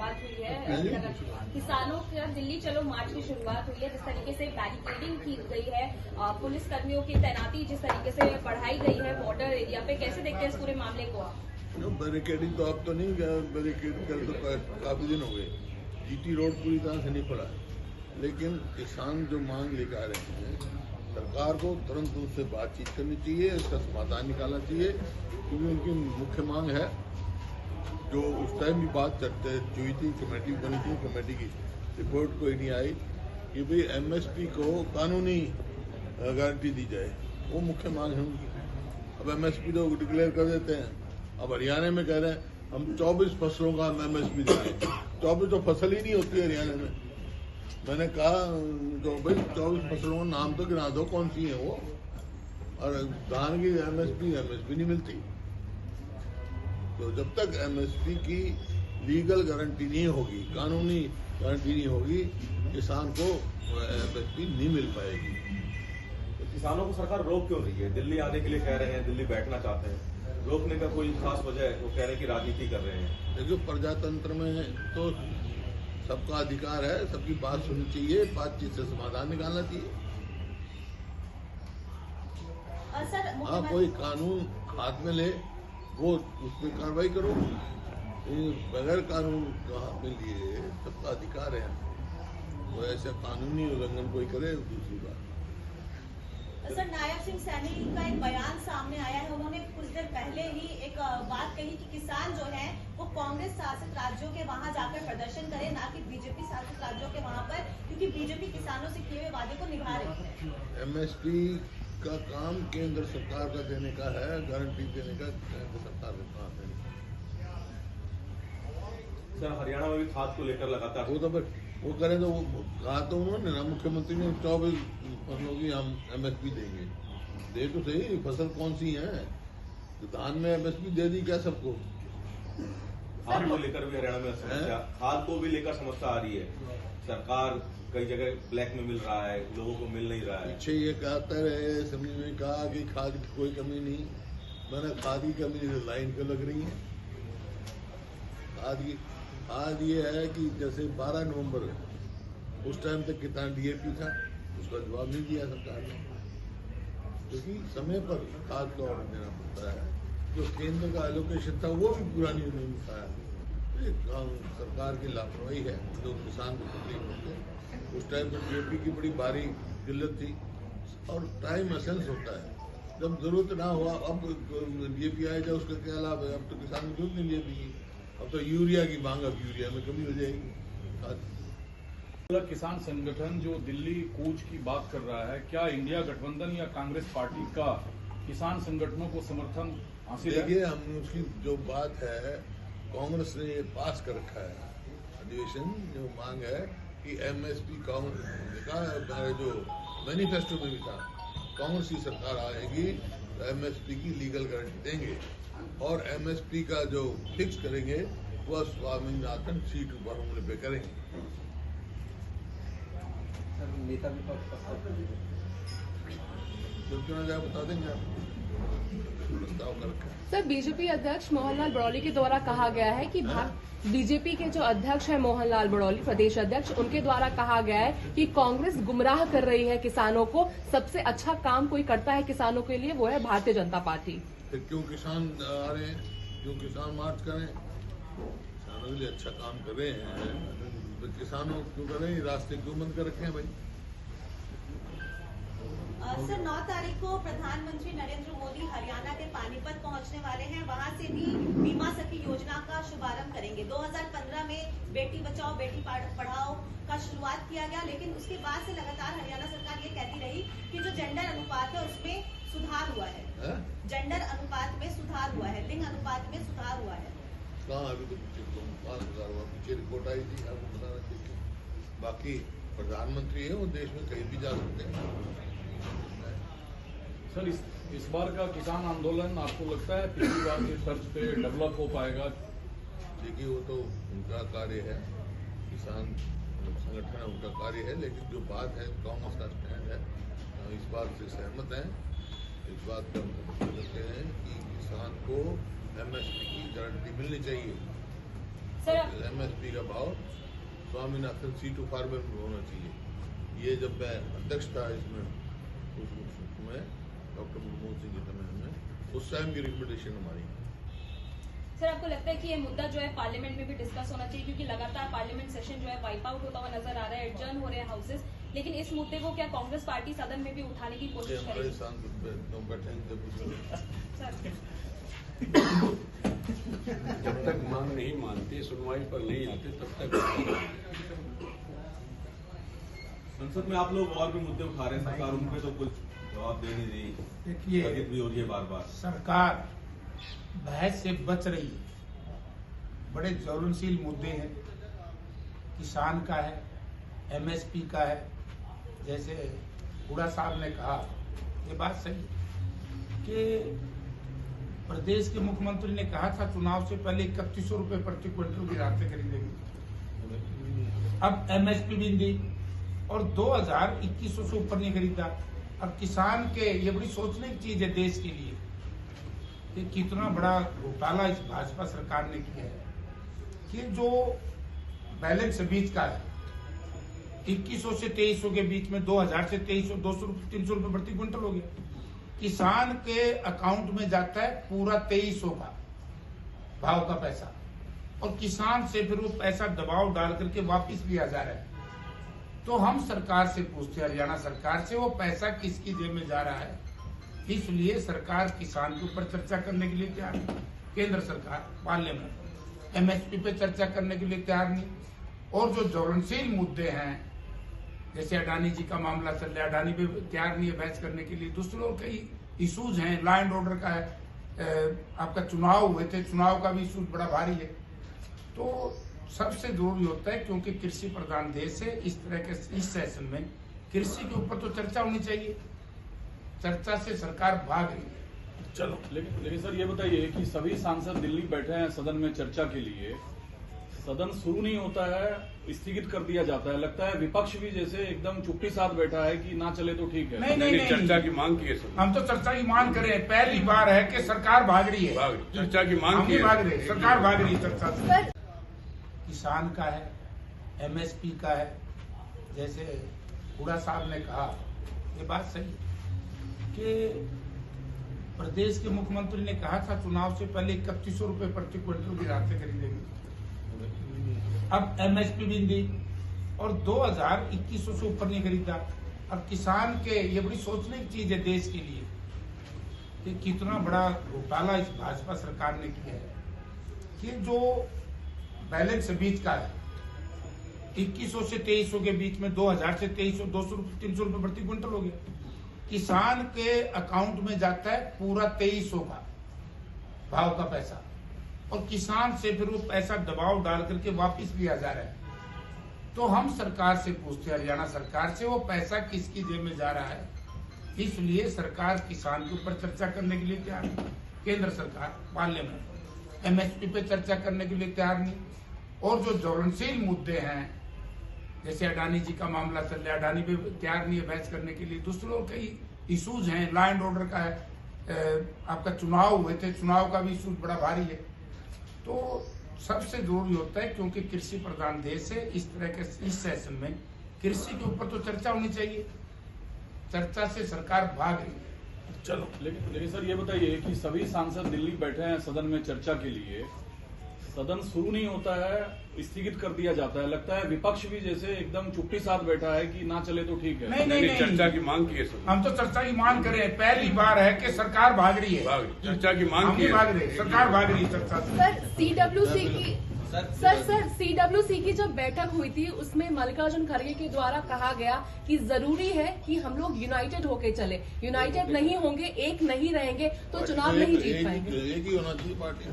शुरुआत हुई है, किसानों का दिल्ली चलो मार्च की शुरुआत हुई है, जिस तरीके से बैरिकेडिंग की गई है, पुलिस कर्मियों की तैनाती जिस तरीके से बढ़ाई गई है बॉर्डर एरिया पे, कैसे देखते हैं इस पूरे मामले को आप? बैरिकेडिंग तो अब तो नहीं, बैरिकेड कर तो काफी दिन हो गए। जीटी रोड पूरी तरह से नहीं खुला है, लेकिन किसान जो मांग लेकर आ रहे हैं, सरकार को तुरंत उससे बातचीत करनी चाहिए, इसका समाधान निकालना चाहिए, क्योंकि उनकी मुख्य मांग है जो उस टाइम भी बात चर्चा हुई थी, कमेटी बनी थी, कमेटी की रिपोर्ट कोई नहीं आई कि भाई एमएसपी को कानूनी गारंटी दी जाए, वो मुख्य मांग है उनकी। अब एमएसपी तो डिक्लेयर कर देते हैं, अब हरियाणा में कह रहे हैं हम 24 फसलों का एमएसपी देंगे। 24 तो फसल ही नहीं होती हरियाणा में। मैंने कहा तो भाई 24 फसलों का नाम तो गिना दो, कौन सी है वो, और धान की एमएसपी नहीं मिलती। तो जब तक एमएसपी की लीगल गारंटी नहीं होगी, कानूनी गारंटी नहीं होगी, किसान को एमएसपी नहीं मिल पाएगी। तो किसानों को सरकार रोक क्यों रही है? दिल्ली आने के लिए कह रहे हैं, दिल्ली बैठना चाहते हैं, रोकने का कोई खास वजह है? वो कह रहे हैं कि राजनीति कर रहे हैं। देखिए, प्रजातंत्र में तो सबका अधिकार है, सबकी बात सुननी चाहिए, बातचीत से समाधान निकालना चाहिए। हाँ, कोई कानून हाथ में ले वो उस पर कार्रवाई करो, बगैर कानून का हाथ में लिए सबका अधिकार है। तो ऐसा कानूनी उल्लंघन कोई करे, दूसरी बात। सर, नायब सिंह सैनी का एक बयान सामने आया है, उन्होंने कुछ देर पहले ही एक बात कही कि किसान जो है वो कांग्रेस शासित राज्यों के वहां जाकर प्रदर्शन करें, ना कि बीजेपी शासित राज्यों के वहां पर, क्योंकि बीजेपी किसानों से किए हुए वादे को निभा रही है। एमएसपी का काम केंद्र सरकार का देने का है, गारंटी देने का केंद्र सरकार का काम है। सर, हरियाणा में भी खाद को लेकर लगातार वो करें तो वो कहा तो उन्होंने ना, मुख्यमंत्री ने 24 फसलों की हम एमएसपी देंगे। दे तो सही, फसल कौन सी है? तो धान में एमएसपी दे दी क्या सबको? खाद को लेकर भी हरियाणा में समस्या, खाद को भी लेकर समस्या आ रही है। सरकार कई जगह ब्लैक में मिल रहा है, लोगों को मिल नहीं रहा है। पीछे ये कहते रहे, असेंबली में कहा कि खाद की कोई कमी नहीं। मैंने खाद की कमी लाइन पे लग रही है। खाद ये है कि जैसे 12 नवंबर उस टाइम तक कितना डीएपी था, उसका जवाब नहीं दिया सरकार ने, क्योंकि समय पर खाद का ऑर्डर देना पड़ता है। जो केंद्र का एलोकेशन था वो भी पूरा नहीं उन्होंने पाया। सरकार की लापरवाही है, जो किसान को तकलीफ होते हैं। उस टाइम पर डीएपी की बड़ी भारी किल्लत थी, और टाइम एसेंस होता है, जब जरूरत ना हुआ अब डीएपी आया जाए, उसका क्या लाभ है? अब तो किसान की जरूरत नहीं डीएपी की, अब तो यूरिया की मांग, अब यूरिया में कमी हो जाएगी। किसान संगठन जो दिल्ली कूच की बात कर रहा है, क्या इंडिया गठबंधन या कांग्रेस पार्टी का किसान संगठनों को समर्थन हासिल है? देखिए, हम उसकी जो बात है, कांग्रेस ने ये पास कर रखा है अधिवेशन, जो मांग है कि एमएसपी का जो मैनिफेस्टो में भी था, कांग्रेस की सरकार आएगी तो एमएसपी की लीगल गारंटी देंगे, और एमएसपी का जो फिक्स करेंगे वह स्वामीनाथन सीट पर पे करेंगे। नेता विपक्ष जो क्यों ना जाए बता देंगे आपको, प्रस्ताव कर रखा है। सर, बीजेपी अध्यक्ष मोहनलाल बड़ौली के द्वारा कहा गया है कि बीजेपी के जो अध्यक्ष है मोहनलाल बड़ौली, प्रदेश अध्यक्ष, उनके द्वारा कहा गया है कि कांग्रेस गुमराह कर रही है किसानों को, सबसे अच्छा काम कोई करता है किसानों के लिए वो है भारतीय जनता पार्टी। फिर क्यों किसान आ रहे हैं, क्यों किसान मार्च करें? किसानों के लिए अच्छा काम कर रहे हैं, तो किसानों क्यों कर रहे हैं? रास्ते क्यों बंद कर रखे हैं भाई? सर, 9 तारीख को प्रधानमंत्री नरेंद्र मोदी हरियाणा के पानीपत पहुंचने वाले हैं, वहां से भी बीमा सखी योजना का शुभारंभ करेंगे। 2015 में बेटी बचाओ बेटी पढ़ाओ का शुरुआत किया गया, लेकिन उसके बाद से लगातार हरियाणा सरकार ये कहती रही कि जो जेंडर अनुपात है उसमें सुधार हुआ है, जेंडर अनुपात में सुधार हुआ है, लिंग अनुपात में सुधार हुआ है। कहाँ? अभी तो 5,000 हुआ, पीछे रिपोर्ट आई थी, आपको बताना चाहिए। बाकी प्रधानमंत्री है, वो देश में कहीं भी जा सकते हैं। सर, इस बार का किसान आंदोलन आपको लगता है पिछली बार के तर्ज पे डेवलप हो पाएगा? देखिए, वो तो उनका कार्य है, किसान संगठन उनका कार्य है, लेकिन जो बात है कांग्रेस का स्टैंड है, इस बात से सहमत हैं। इस बात पर हम कहते हैं कि किसान को एमएसपी की गारंटी मिलनी चाहिए। MSP का भाव स्वामीनाथन सीटू फार्मर में होना चाहिए। ये जब मैं अध्यक्ष था इसमें उसमें डॉक्टर मनमोहन सिंह के समय में, उस टाइम की रिकमेंडेशन हमारी। सर, आपको लगता है कि ये मुद्दा जो है पार्लियामेंट में भी डिस्कस होना चाहिए, क्योंकि लगातार पार्लियामेंट सेशन जो है वाइप आउट होता हुआ नजर आ रहा है, एडजर्न हो रहे हैं हाउसेस, लेकिन इस मुद्दे को क्या कांग्रेस पार्टी सदन में भी उठाने की कोशिश हमारे करेगी? सांसद बैठे हैं सर, जब तक मांग नहीं मानते, सुनवाई पर नहीं आते, तब तक संसद में आप लोग और भी मुद्दे उठा रहे हैं, सरकार उन पे तो कुछ जवाब दे नहीं रही, देखिए, स्थगित भी हो रही है बार बार। सरकार बहस से बच रही है। बड़े ज्वलनशील मुद्दे हैं, किसान का है, MSP का है। जैसे हुडा साहब ने कहा, ये बात सही है कि प्रदेश के मुख्यमंत्री ने कहा था चुनाव से पहले 3100 रुपए प्रति क्विंटल की रास्ते खरीदेंगे। अब MSP भी दी और 2100 से ऊपर नहीं खरीदा। अब किसान के, ये बड़ी सोचने की चीज है देश के लिए कि कितना बड़ा घोटाला इस भाजपा सरकार ने किया है कि जो बैलेंस बीच का है 2100 से 2300 के बीच में 2000 से 2300, 200 300 रुपए प्रति क्विंटल हो गया। किसान के अकाउंट में जाता है पूरा 2300 का भाव का पैसा, और किसान से फिर वो पैसा दबाव डाल करके वापिस लिया जा रहा है। तो हम सरकार से पूछते हैं, हरियाणा सरकार से, वो पैसा किसकी जेब में जा रहा है। इसलिए सरकार किसान के ऊपर चर्चा करने के लिए तैयार है। केंद्र सरकार पार्लियामेंट MSP पे चर्चा करने के लिए तैयार नहीं। और जो ज्वलनशील मुद्दे हैं, जैसे अडानी जी का मामला चल रहा है, अडानी पे तैयार नहीं है बहस करने के लिए। दूसरे कई इशूज हैं, लॉ एंड ऑर्डर का है, आपका चुनाव हुए थे, चुनाव का भी इशूज बड़ा भारी है। तो सबसे जरूरी होता है, क्योंकि कृषि प्रधान देश है, इस तरह के इस सेशन में कृषि के ऊपर तो चर्चा होनी चाहिए। चर्चा से सरकार भाग रही है। चलो, लेकिन सर ये बताइए कि सभी सांसद दिल्ली बैठे हैं सदन में चर्चा के लिए, सदन शुरू नहीं होता है, स्थगित कर दिया जाता है। लगता है विपक्ष भी जैसे एकदम चुप्पी साथ बैठा है कि ना चले तो ठीक है। नहीं, चर्चा की मांग की है। हम तो चर्चा की मांग करें। पहली बार है कि सरकार भाग रही है, चर्चा की मांग की भाग रही है, सरकार भाग रही है चर्चा से। सर, किसान का है, MSP का है। जैसे हुडा साहब ने कहा, ये बात सही है कि प्रदेश के मुख्यमंत्री ने कहा था चुनाव से पहले 3100 रुपए प्रति क्विंटल की रास्ते खरीदेंगे। अब MSP भी दी और 2100 से ऊपर नहीं खरीदा। अब किसान के, ये बड़ी सोचने की चीज है देश के लिए कि कितना बड़ा घोटाला इस भाजपा सरकार ने किया है कि जो बैलेंस बीच का है 2100 से 2300 के बीच में 2000 से 2300, 200 300 रुपए प्रति क्विंटल हो गया। किसान के अकाउंट में जाता है पूरा 2300 का भाव का पैसा, और किसान से फिर वो पैसा दबाव डाल करके वापिस लिया जा रहा है। तो हम सरकार से पूछते हैं, हरियाणा सरकार से, वो पैसा किसकी जेब में जा रहा है। इसलिए सरकार किसान के ऊपर चर्चा करने के लिए तैयार है। केंद्र सरकार पार्लियामेंट MSP पे चर्चा करने के लिए तैयार नहीं। और जो ज्वलनशील मुद्दे हैं, जैसे अडानी जी का मामला चल रहा है, अडानी पे तैयार नहीं है बहस करने के लिए। दूसरे कई इशूज हैं, लॉ एंड ऑर्डर का है, आपका चुनाव हुए थे, चुनाव का भी इशूज बड़ा भारी है। तो सबसे जरूरी होता है, क्योंकि कृषि प्रधान देश है, इस तरह के इस सेशन में कृषि के ऊपर तो चर्चा होनी चाहिए। चर्चा से सरकार भाग रही है। चलो, लेकिन सर ये बताइए कि सभी सांसद दिल्ली बैठे हैं सदन में चर्चा के लिए, सदन शुरू नहीं होता है, स्थगित कर दिया जाता है। लगता है विपक्ष भी जैसे एकदम चुप्पी साथ बैठा है कि ना चले तो ठीक है। नहीं, चर्चा की मांग की है। हम तो चर्चा की मांग करें। पहली बार है कि सरकार भाग रही है। चर्चा की मांग की है। भाग रही है, सरकार भाग रही है चर्चा से। सर, CWC की जब बैठक हुई थी, उसमें मल्लिकार्जुन खड़गे के द्वारा कहा गया कि जरूरी है कि हम लोग यूनाइटेड होके चले। यूनाइटेड नहीं होंगे, एक नहीं रहेंगे तो चुनाव नहीं जीत पाएंगे। एक ही होना चाहिए पार्टी।